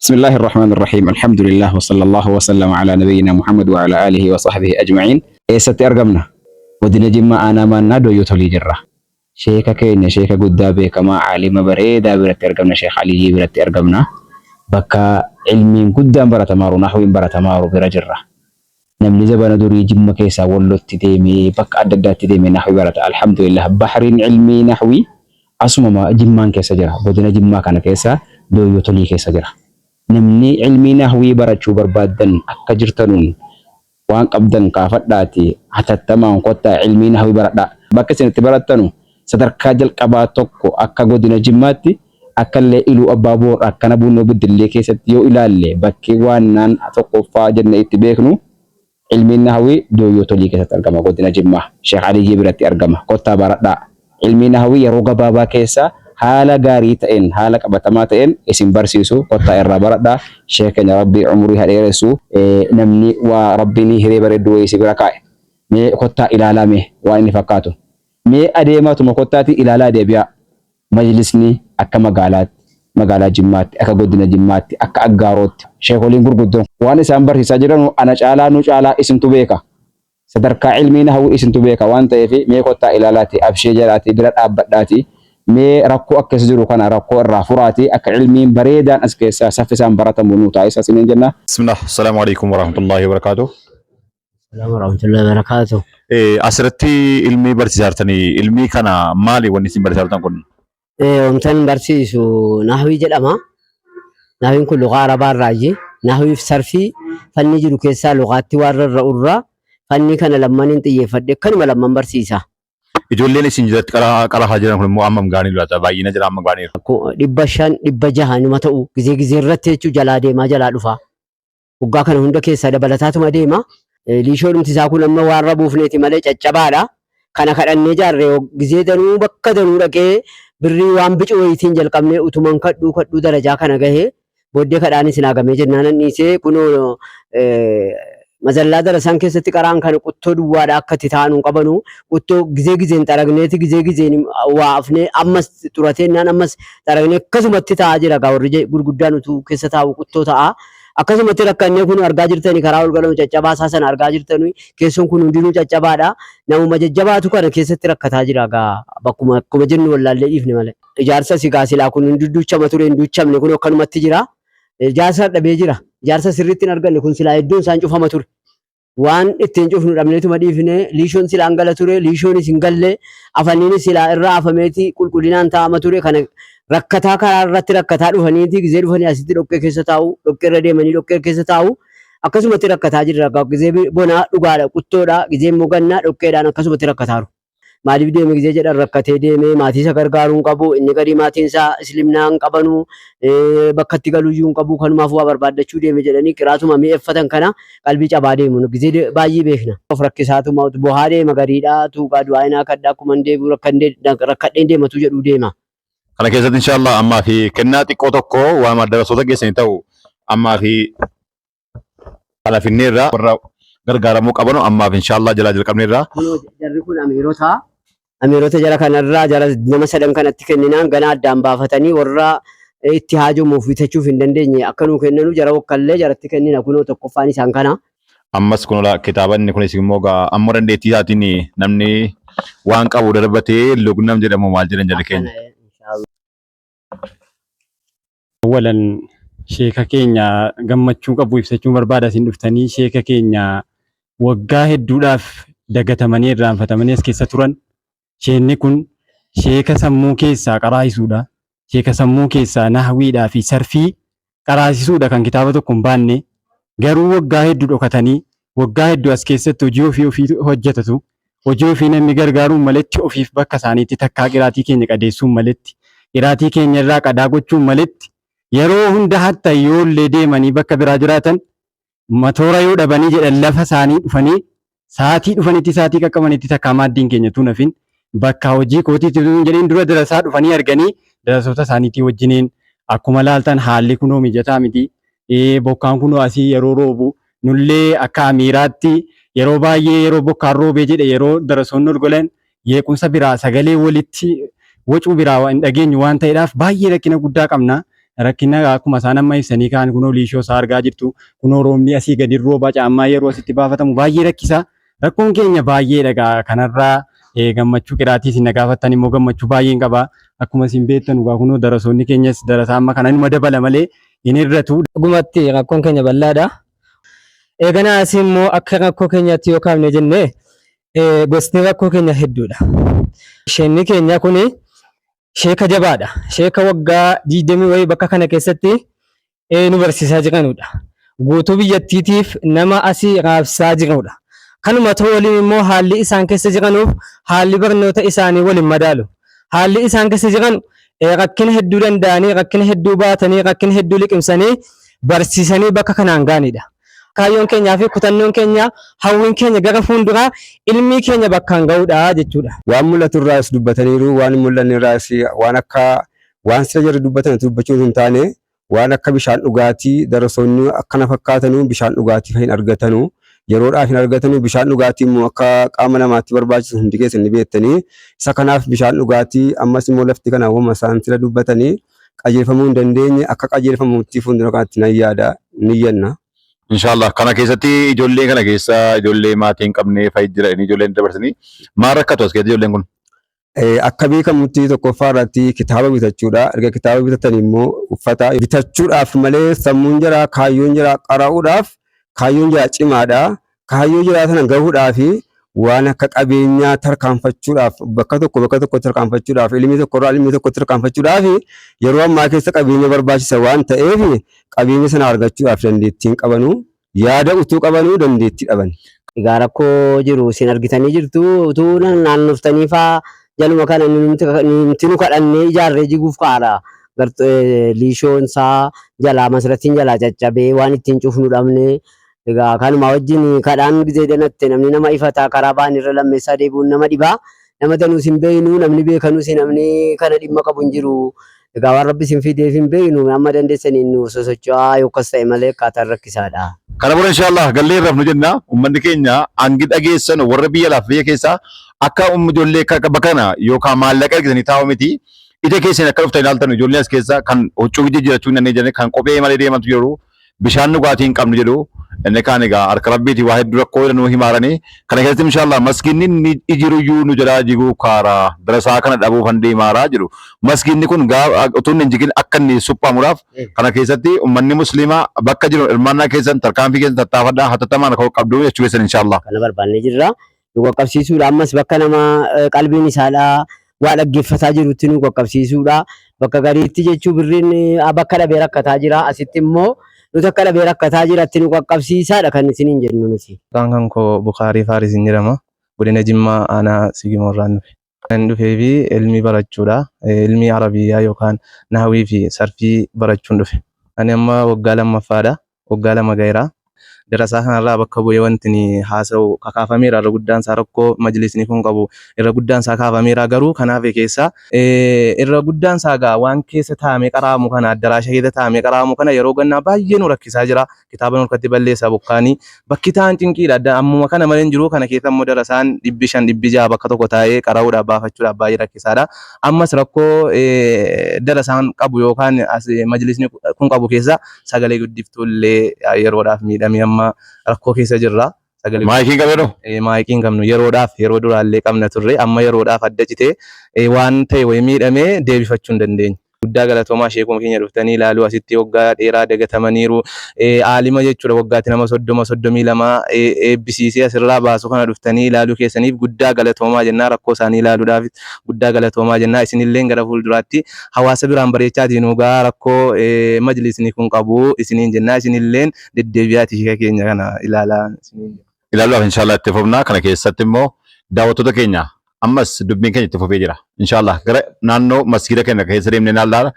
بسم الله الرحمن الرحيم الحمد لله وصلى الله وسلم على نبينا محمد وعلى آله وصحبه أجمعين إيستي أرقمنا ودنا جمع أنا ما نادو يتولي جرة شيخا كينيا شيخا قدابي كما عالم بريدا برت أرقمنا شيخ علي برت أرقمنا بكا علمين قدام برتمارو نحوين برتمارو برجرة نمني زبانا دوري جمع كيسا ولو تديمي بكا أددا تديمي نحوي برت الحمد لله بحرين علمي نحوي أسمى ما جمعان كيسا جرة ودنا جمع كان كيسا دو يتولي كيسا جرة namni ilmi nahwii barachuu barbaadan akka jirtanuun waan qabdan kaafadhaati hatattamaan kottaa ilmi nahwii baradhaa bakka isin itti barattanu sadarkaa jalqabaa tokko akka godina Jimmaatti akka illee iluu abbaa boor akkana buunoo biddillee keessatti yoo ilaalle bakki waan naan tokkoffaa jenne itti beeknu ilmi nahwii dooyyoo tolii keessatti argama godina Jimmaa Sheekh Aliyyi biratti argama kottaa baradhaa ilmi nahwii yeroo gabaabaa keessa haala gaarii ta'een haala qabatamaa ta'een isin barsiisu kottaa irraa baradhaa sheekenya rabbii umurii hadheeressu namni waa rabbiin hiree bareedduu wayii si bira kaa'e mee kottaa ilaalame waa inni fakkaatu mee adeemaatuma kottaati ilaalaa deebi'a majlisni akka magaalaa Jimmaatti akka godina Jimmaatti akka Aggaarootti sheekoliin gurguddoon waan isaan barsiisaa jiran ana caalaa nu caalaa isintu beeka sadarkaa ilmiin hawwi isintu beeka waan ta'eef mee kottaa ilaalaati abshee jalaati bira dhaabbadhaati mee rakkoo akkas jiru kana rakkoo irraa furaati akka ilmiin bareedaan as keessa saffisaan baratamu nu taasisa sinin jenna. Bismillah, assalamu alaikum warahmatullahi wabarakatuh. Assalamu warahmatullahi wabarakatuh. Asirratti ilmi barsiisartanii ilmi kana maali wanni isin barsiisartan kun? Wantan barsiisu nahwii jedhama. Nahwiin kun lugaa arabaa irraayi. Nahwiif sarfii fanni jiru keessaa lugaatti warra irra urraa fanni kana lammaaniin xiyyeeffadhe kanuma lamman barsiisa. Ijoolleen isin jalatti qarahaa jiran kun immoo ammam gaanii laata baay'ina jira ammam gaanii jiru. 500 600 nima ta'u gizee irratti jechuun jalaa deemaa jalaa dhufa. Waggaa kana hunda keessaa dabalataatuma deema. Liishoo dhumti isaa kun amma waan rabuufneeti malee caccabaadha. Kana kadhannee jaarree gizee danuu bakka danuu dhaqee birrii waan bicu wayitiin jalqabnee utuman kadhuu darajaa kana gahee booddee kadhaanis naagamee jennaan anniisee kunoo mazallaa darasan keessatti qaraan kan quttoo duwwaadha akka titaanu qabanu quttoo gizeen xaragneeti gizeen waafne ammas xurateennaan ammas xaragnee akkasumatti taa'aa jira gaa warri gurguddaan utuu keessa taa'u quttoo ta'a akkasumatti rakkannee kun argaa jirtanii karaa ol galamu caccabaa isaa sana argaa jirtanii keessoon kun hundinuu caccabaadha namuma jajjabaatu kana keessatti rakkataa jira gaa bakkuma jennu wallaallee dhiifne malee ijaarsa sigaa silaa kun hunduuchama ture hunduuchamne kun akkanumatti jira ijaarsa dhabee jira ijaarsa sirriitti hin arganne kun silaa iddoon isaan cufama ture waan ittiin cufnu dhabneetuma dhiifne liishoon silaa hangala ture liishoonis hin galle afaniinis silaa irraa afameeti qulqullinaan taa'ama ture kana rakkataa karaa irratti rakkataa dhufaniiti gizee dhufanii asitti dhoqqee keessa taa'u dhoqqee irra deemanii dhoqqee keessa taa'u akkasumatti rakkataa jirra gizee bonaa dhugaadha quttoodha gizee immoo gannaa dhoqqeedhaan akkasumatti rakkataaru. Maaliif deeme gizee jedhan rakkatee deeme maatii isa gargaaruu hin qabu inni gadi maatiin isaa islimnaa hin qabanu bakka itti galuuyyuu hin qabu kanumaaf waa barbaaddachuu deeme jedhanii qiraatuma mi'eeffatan kana qalbii cabaa deemu gizee baay'ee beekna. Of rakkisaatuma bohaa deema gariidhaa tuuqaa du'aayinaa kadhaa akkuma deebi'u rakkadheen deematu jedhu deema. Kana keessatti inshallah ammaa fi kennaa xiqqoo tokko waa maddarasoota geessanii ta'u ammaa fi halafinneerraa warra gargaaramuu qabanu ammaaf inshallah jalaa jalqabneerraa. Jarri kun amiirota jara kanarraa jara nama sadan kanatti kenninaan gana addaan baafatanii warra itti haajomuuf bitachuuf hin dandeenye akka nuu kennanu jara wakkallee jaratti kennina kunoo tokkoffaan isaan kana. Ammas kunuun kitaabanni kunis immoo amma dandeettii isaatiin namni waan qabu darbatee lugnam jedhamu maal jedhan jala keenya. Walan sheeka keenya gammachuu qabu ibsachuu barbaada isin dhuftanii sheeka keenya waggaa hedduudhaaf dagatamanii irraanfatamanii as keessa turan. Sheenni kun sheeka sammuu keessaa qaraasisuudha. Sheeka sammuu keessaa nahwiidhaa fi sarfii qaraasisuudha kan kitaaba tokko hin baanne garuu waggaa hedduu dhokatanii waggaa hedduu as keessatti hojii ofii hojjetatu hojii ofii namni gargaaruun maletti ofiif bakka isaaniitti takkaa qiraatii keenya qadeessuun maletti qiraatii keenya irraa qadaa gochuun maletti yeroo hunda hatta yoollee deemanii bakka biraa jiraatan matoora yoo dhabanii jedhan lafa isaanii dhufanii saatii dhufanitti saatii qaqqabanitti takkaa maaddiin keenya tuunafin bakka hojii kootiitti jedheen dura darasaa dhufanii arganii darasoota isaaniitii wajjiniin akkuma laaltan haalli kunoo mijataa miti bokkaan kunoo asii yeroo roobu nullee akka amiiraatti yeroo baay'ee yeroo bokkaan roobee jedhe yeroo darasoonni ol golan yeequmsa biraa sagalee walitti wacuu biraa hin dhageenyu waan ta'eedhaaf baay'ee rakkina guddaa qabna rakkina akkuma isaan amma ibsanii kaan kunoo liishoo isaa argaa jirtu kunoo roobni asii gadi rooba caammaa yeroo asitti baafatamu baay'ee rakkisa. Rakkoon keenya baay'ee dhagaa kanarraa gammachuu qiraatii isin gaafattan immoo gammachuu baay'een qaba. Akkuma isin beektan dhugaa kunoo darasoonni keenyas darasaa amma kana numa dabala malee hin hir'atu. Dhugumatti rakkoon keenya bal'aadha. Eeganaa asii immoo akka rakkoo keenyaatti yoo kaafne jennee gosni rakkoo keenya hedduudha. Sheenni keenya kuni sheeka jabaadha. Sheeka waggaa 20 wayii bakka kana keessatti nu barsiisaa jiranudha. Guutuu biyyattiitiif nama asii raabsaa jiranudha. Kanuma ta'uu waliin immoo haalli isaan keessa jiranuuf haalli barnoota isaanii waliin madaalu. Haalli isaan keessa jiran rakkina hedduu danda'anii, rakkina hedduu baatanii, rakkina hedduu liqimsanii barsiisanii bakka kanaan gaanidha. Kaayyoon keenyaa fi kutannoon keenya hawwiin keenya gara fuulduraa ilmii keenya bakkaan ga'uudha jechuudha. Waan mul'atu irraas dubbataniiru, waan mul'anne irraas waan akka waan sira jarri dubbatan dubbachuu hin taane waan akka bishaan dhugaatii darasoonni akkana fakkaatanu bishaan dhugaatii hin argatanu. Yeroodhaaf hin argatanu bishaan dhugaatii immoo akka qaama namaatti barbaachisu hundi keessan ni beektanii. Isa kanaaf bishaan dhugaatii ammas immoo lafti kana uumama isaan sira dubbatanii qajeelfamuu hin dandeenye akka qajeelfamuutti fuuldura kanatti nan yaada ni yenna. Inshallah kana keessatti ijoollee kana keessa ijoollee maatii hin qabne fayyad jira ijoolleen dabarsanii maal rakkatu as keessatti ijoolleen kun? Akka beekamutti tokkoffaa irratti kitaaba bitachuudha. Erga kitaaba bitatan immoo uffata bitachuudhaaf malee sammuun jira kaayyoon jira qara'uudhaaf kaayyoon jira cimaadha. Kaayyoo jira sana gahuudhaaf waan akka qabeenyaa tarkaanfachuudhaaf bakka tokko tarkaanfachuudhaaf ilmi tokko irraa ilmi tokko tarkaanfachuudhaaf yeroo ammaa keessa qabeenya barbaachisa waan ta'eef qabeenya sana argachuudhaaf dandeettiin qabanu yaada utuu qabanuu dandeettii dhaban. Egaa rakkoo jiru isin argitanii jirtu utuu naannoftanii faa jaluma kana nuti nu kadhannee ijaarree jiguuf kaara. Liishoon isaa jalaa masratiin jalaa caccabee waan ittiin cufnu dhabne. Egaa kanuma wajjin kadhaan gizee danatti namni nama ifataa karaa ba'an irra lammeessaa deebi'uun nama dhibaa. Nama danuus hin beeknu namni beekanuus namni kana dhimma qabu hin jiru. Egaa waan rabbi isin fideef hin beeknu amma dandeessaniin nu sosocho'aa yookas ta'e malee akkaataan rakkisaadha. Kana booda inshallah gallee irraaf nu jenna uummanni keenya hangi dhageessan warra biyya laaf biyya keessa akka ijoollee bakka kana yookaan maallaqa argatanii taa'u miti. Ija keessan akka dhuftan ilaaltan ijoollee as keessa kan huccuu jijjiirachuu hin dandeenye kan kophee malee deemantu jiru bishaan dhugaatii hin qabnu jedhu. Inni kaan egaa harka rabbiiti waa hedduu rakkoo nu himaaranii kana keessatti inshallah masgiinni ni ijiruyyuu nu jalaa jiguu kaara darasaa kana dhabuuf han deemaaraa jiru. Masgiinni kun utuu hin jigin akka inni suphamuudhaaf kana keessatti uummanni musliimaa bakka jiru hirmaannaa keessan tarkaanfii keessan tattaafadhaa hatattamaan akka qabdu jechuu keessan inshallah. Kana barbaannee jirra. Nu qaqqabsiisuudha ammas bakka nama qalbiin isaadhaa waa dhaggeeffataa jirutti nu qaqqabsiisuudha. Bakka gariitti jechuu birriin bakka dhabee rakkataa jira asitti immoo nuti akka dhabee rakkataa jiratti nu qaqqabsiisaadha kan isiniin jennu nuti. Kan koo Bukaarii Faarisiin jedhama. Godina Jimmaa aanaa Sigimoorraan dhufe. Kan dhufee fi ilmi barachuudha. Ilmi Arabiyyaa yookaan Naahwii fi Sarfii barachuun dhufe. Ani amma waggaa lammaffaadha. Waggaa lama gaheera. Darasaa kanarraa bakka bu'ee wanti ni haasa'u kakaafameera irra guddaan isaa rakkoo majlisni kun qabu irra guddaan isaa kaafameera garuu kanaaf keessa irra guddaan isaa gaa waan keessa taa'amee qaraamu kana addaraasha keessa taa'amee qaraamu kana yeroo gannaa baay'ee nu rakkisaa jira kitaaba nurkatti balleessaa bokkaanii bakki ta'an cinqiidha ammuma kana malee jiru kana keessa immoo darasaan 500 600 bakka tokko taa'ee qara'uudhaaf baafachuudhaaf baay'ee rakkisaadha ammas rakkoo darasaan qabu yookaan majlisni kun qabu keessa sagalee guddiftuullee yeroodhaaf miidhamee amma rakkoo keessa jirra. Maayikiin qabnu? Maayikiin qabnu yeroodhaaf yeroo duraallee qabna turre amma yeroodhaaf adda citee waan ta'e wayii miidhamee deebifachuu hin dandeenye. Guddaa galatoomaa sheekuma keenya dhuftanii ilaaluu asitti waggaa dheeraa dagatamaniiru. Aalima jechuudha waggaatti nama 32 eebbisiisee asirraa baasu kana dhuftanii ilaaluu keessaniif guddaa galatoomaa jennaa rakkoo isaanii ilaaluudhaaf guddaa galatoomaa jennaa isinillee gara fuulduraatti hawaasa biraan bareechaatiin ugaa rakkoo majlisni kun qabu isiniin jennaa isinillee deddeebi'aatii sheeka keenya kana ilaalaa isiniin. Ilaaluudhaaf inshallah itti fufnaa kana keessatti immoo daawwattoota keenya ammas dubbiin keenya itti fufee jira inshallah gara naannoo masgiida keenya keessa deemnee ilaallaa